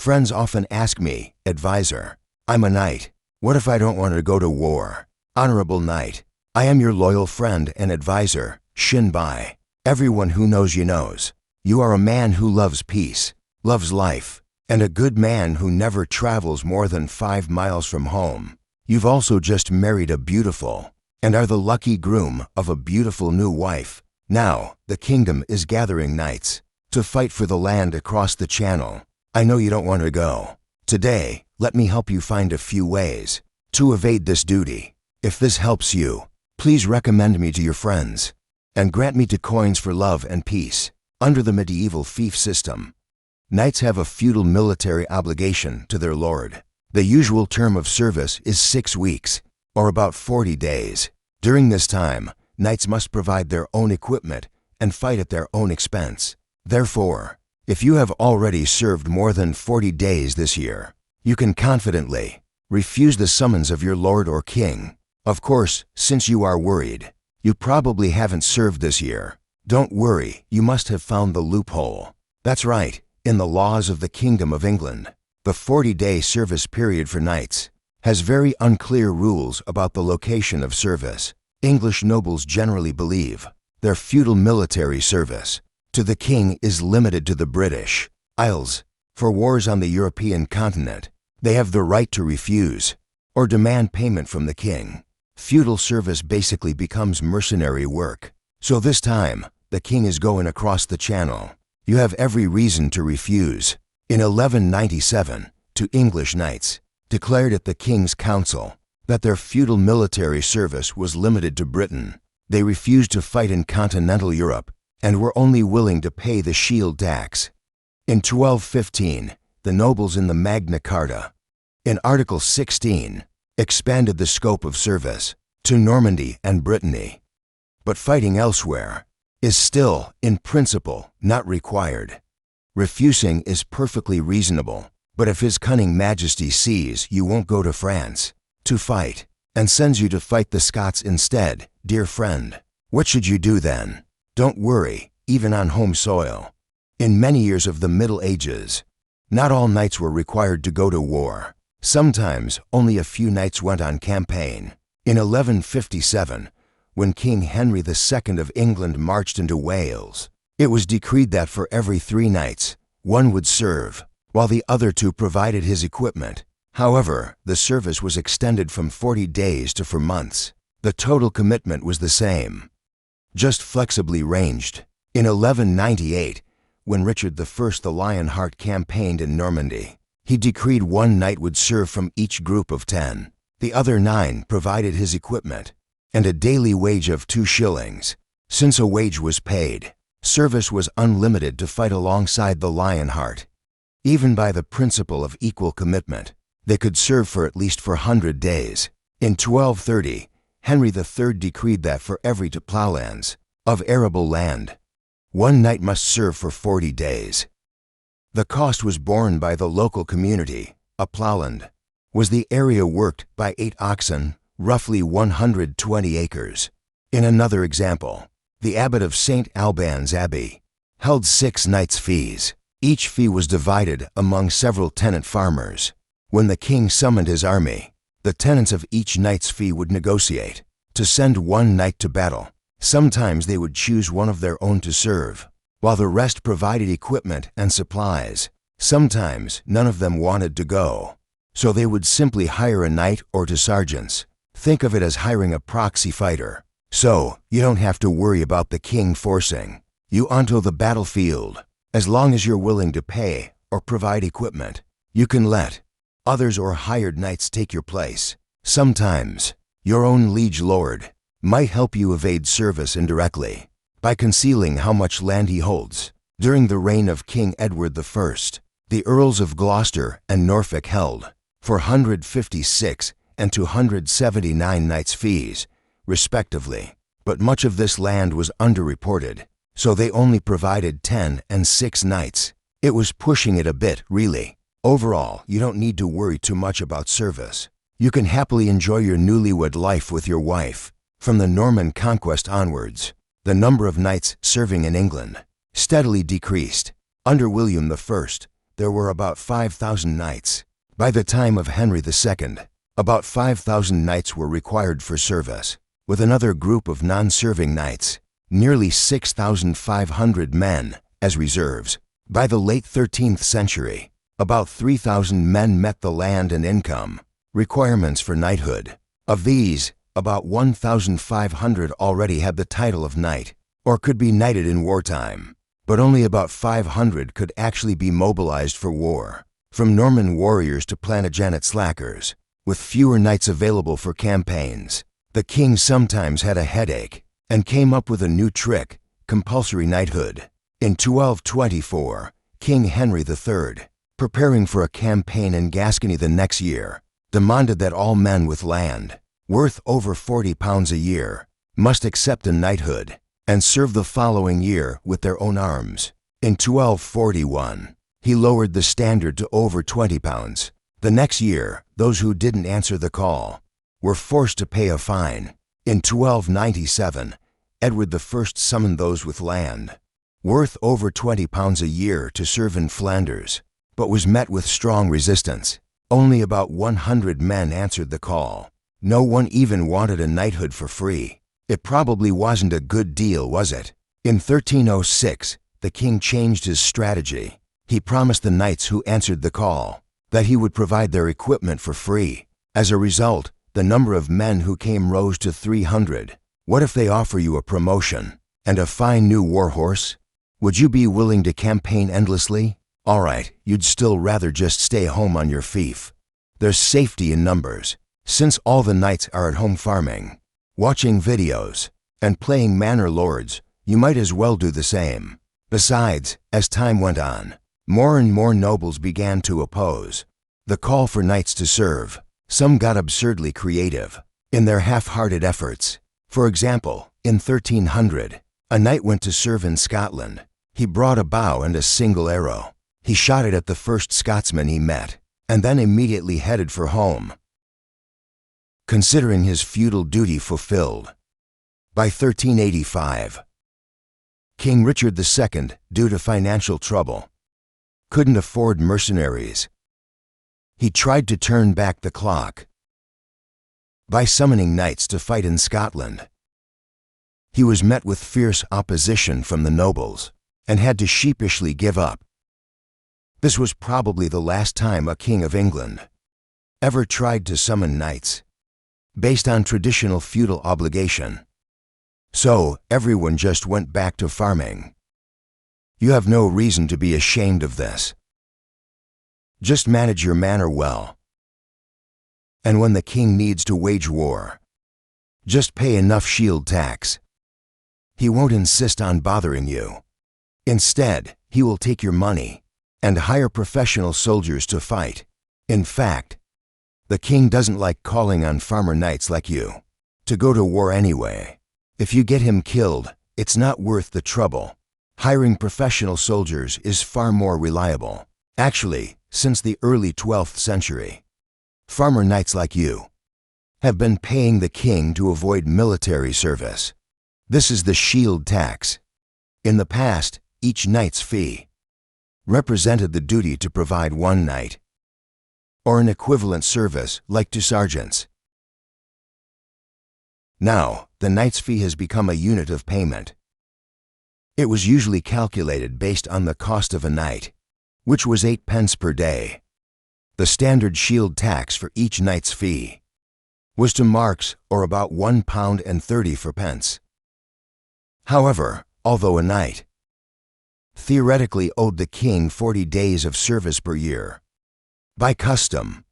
friends often ask me, "Advisor, I'm a knight. What if I don't want to go to war?" Honorable knight, I am your loyal friend and advisor, Shinbai. Everyone who knows you knows. You are a man who loves peace, loves life, and a good man who never travels more than 5 miles from home. You've also just married a beautiful, and are the lucky groom of a beautiful new wife. Now, the kingdom is gathering knights to fight for the land across the channel. I know you don't want to go. Today, let me help you find a few ways to evade this duty. If this helps you, please recommend me to your friends, and grant me 2 coins for love and peace. Under the medieval fief system, knights have a feudal military obligation to their lord. The usual term of service is 6 weeks, or about 40 days. During this time, knights must provide their own equipment and fight at their own expense. Therefore, if you have already served more than 40 days this year, you can confidently refuse the summons of your lord or king. Of course, since you are worried, you probably haven't served this year. Don't worry, you must have found the loophole. That's right, in the laws of the Kingdom of England, the 40-day service period for knights has very unclear rules about the location of service. English nobles generally believe their feudal military service to the king is limited to the British Isles. For wars on the European continent, they have the right to refuse or demand payment from the king. Feudal service basically becomes mercenary work. So this time, the king is going across the channel. You have every reason to refuse. In 1197, 2 English knights declared at the King's Council that their feudal military service was limited to Britain. They refused to fight in continental Europe and were only willing to pay the shield tax. In 1215, the nobles in the Magna Carta, in Article 16, expanded the scope of service to Normandy and Brittany. But fighting elsewhere is still, in principle, not required. Refusing is perfectly reasonable, but if His cunning Majesty sees you won't go to France to fight and sends you to fight the Scots instead, dear friend, what should you do then? Don't worry, even on home soil. In many years of the Middle Ages, not all knights were required to go to war. Sometimes only a few knights went on campaign. In 1157, when King Henry II of England marched into Wales, it was decreed that for every 3 knights, 1 would serve, while the other 2 provided his equipment. However, the service was extended from 40 days to 4 months. The total commitment was the same, just flexibly ranged. In 1198, when Richard I the Lionheart campaigned in Normandy, he decreed 1 knight would serve from each group of 10. The other 9 provided his equipment, and a daily wage of 2 shillings. Since a wage was paid, service was unlimited to fight alongside the Lionheart. Even by the principle of equal commitment, they could serve for at least 400 days. In 1230, Henry III decreed that for every 2 plowlands of arable land, 1 knight must serve for 40 days. The cost was borne by the local community. A plowland was the area worked by 8 oxen, roughly 120 acres. In another example, the abbot of St. Alban's Abbey held 6 knights' fees. Each fee was divided among several tenant farmers. When the king summoned his army, the tenants of each knight's fee would negotiate to send 1 knight to battle. Sometimes they would choose 1 of their own to serve, while the rest provided equipment and supplies. Sometimes none of them wanted to go, so they would simply hire a knight or 2 sergeants. Think of it as hiring a proxy fighter. So, you don't have to worry about the king forcing you onto the battlefield. As long as you're willing to pay or provide equipment, you can let others or hired knights take your place. Sometimes, your own liege lord might help you evade service indirectly by concealing how much land he holds. During the reign of King Edward I, the Earls of Gloucester and Norfolk held 456 and 279 knights' fees, respectively. But much of this land was underreported, so they only provided 10 and 6 knights. It was pushing it a bit, really. Overall, you don't need to worry too much about service. You can happily enjoy your newlywed life with your wife. From the Norman conquest onwards, the number of knights serving in England steadily decreased. Under William I, there were about 5,000 knights. By the time of Henry II, about 5,000 knights were required for service, with another group of non-serving knights, nearly 6,500 men, as reserves. By the late 13th century, about 3,000 men met the land and income requirements for knighthood. Of these, about 1,500 already had the title of knight, or could be knighted in wartime, but only about 500 could actually be mobilized for war. From Norman warriors to Plantagenet slackers, with fewer knights available for campaigns, the king sometimes had a headache and came up with a new trick: compulsory knighthood. In 1224, King Henry III, preparing for a campaign in Gascony the next year, demanded that all men with land worth over £40 a year must accept a knighthood and serve the following year with their own arms. In 1241, he lowered the standard to over £20. The next year, those who didn't answer the call were forced to pay a fine. In 1297, Edward I summoned those with land worth over £20 a year to serve in Flanders, but was met with strong resistance. Only about 100 men answered the call. No one even wanted a knighthood for free. It probably wasn't a good deal, was it? In 1306, the king changed his strategy. He promised the knights who answered the call that he would provide their equipment for free. As a result, the number of men who came rose to 300. What if they offer you a promotion and a fine new war horse? Would you be willing to campaign endlessly? All right, you'd still rather just stay home on your fief. There's safety in numbers. Since all the knights are at home farming, watching videos, and playing manor lords, you might as well do the same. Besides, as time went on, more and more nobles began to oppose the call for knights to serve. Some got absurdly creative in their half-hearted efforts. For example, in 1300, a knight went to serve in Scotland. He brought a bow and a single arrow. He shot it at the first Scotsman he met, and then immediately headed for home, considering his feudal duty fulfilled. By 1385, King Richard II, due to financial trouble, couldn't afford mercenaries. He tried to turn back the clock by summoning knights to fight in Scotland. He was met with fierce opposition from the nobles and had to sheepishly give up. This was probably the last time a king of England ever tried to summon knights based on traditional feudal obligation. So everyone just went back to farming. You have no reason to be ashamed of this. Just manage your manor well. And when the king needs to wage war, just pay enough shield tax. He won't insist on bothering you. Instead, he will take your money and hire professional soldiers to fight. In fact, the king doesn't like calling on farmer knights like you to go to war anyway. If you get him killed, it's not worth the trouble. Hiring professional soldiers is far more reliable. Actually, since the early 12th century, farmer knights like you have been paying the king to avoid military service. This is the shield tax. In the past, each knight's fee represented the duty to provide one knight, or an equivalent service like to sergeants. Now, the knight's fee has become a unit of payment. It was usually calculated based on the cost of a knight, which was 8 pence per day. The standard shield tax for each knight's fee was to marks, or about £1.30. However, although a knight theoretically owed the king 40 days of service per year, by custom,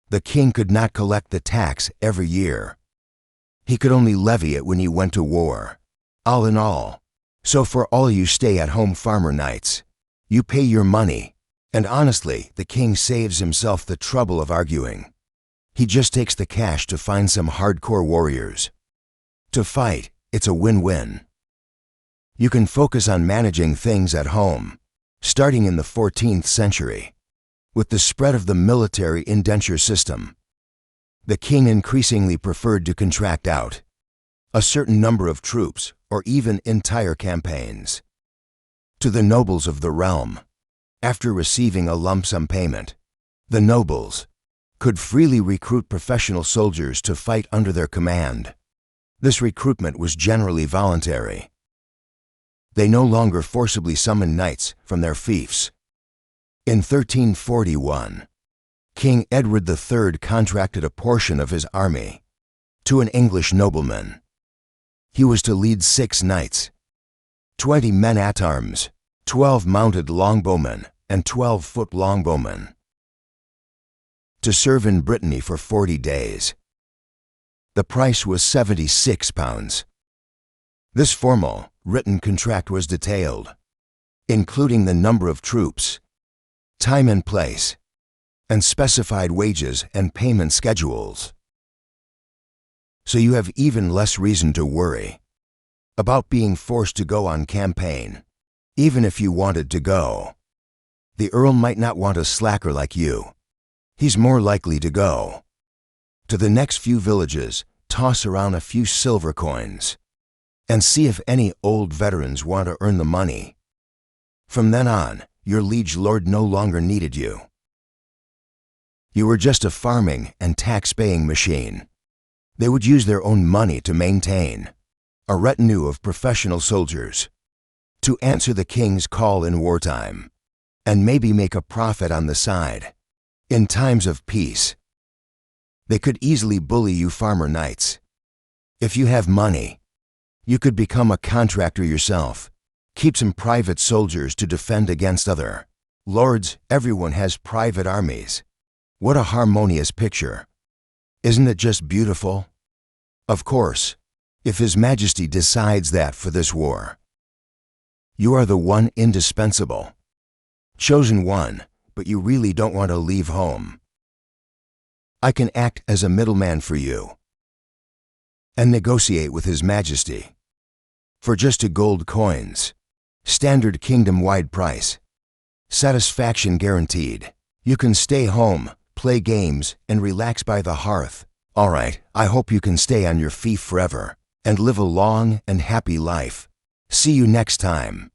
the king could not collect the tax every year. He could only levy it when he went to war. All in all, so for all you stay-at-home farmer knights, you pay your money, and honestly, the king saves himself the trouble of arguing. He just takes the cash to find some hardcore warriors to fight. It's a win-win. You can focus on managing things at home, starting in the 14th century. With the spread of the military indenture system, the king increasingly preferred to contract out a certain number of troops, or even entire campaigns, to the nobles of the realm. After receiving a lump sum payment, the nobles could freely recruit professional soldiers to fight under their command. This recruitment was generally voluntary. They no longer forcibly summoned knights from their fiefs. In 1341, King Edward III contracted a portion of his army to an English nobleman. He was to lead 6 knights, 20 men-at-arms, 12 mounted longbowmen, and 12-foot longbowmen, to serve in Brittany for 40 days. The price was £76. This formal, written contract was detailed, including the number of troops, time and place, and specified wages and payment schedules. So you have even less reason to worry about being forced to go on campaign. Even if you wanted to go, the Earl might not want a slacker like you. He's more likely to go to the next few villages, toss around a few silver coins, and see if any old veterans want to earn the money. From then on, your liege lord no longer needed you. You were just a farming and tax-paying machine. They would use their own money to maintain a retinue of professional soldiers to answer the king's call in wartime, and maybe make a profit on the side. In times of peace, they could easily bully you farmer knights. If you have money, you could become a contractor yourself, keep some private soldiers to defend against other lords. Everyone has private armies. What a harmonious picture. Isn't it just beautiful? Of course, if His Majesty decides that for this war, you are the one indispensable, chosen one, but you really don't want to leave home. I can act as a middleman for you and negotiate with His Majesty for just 2 gold coins, standard kingdom-wide price, satisfaction guaranteed. You can stay home, play games, and relax by the hearth. All right, I hope you can stay on your fief forever and live a long and happy life. See you next time.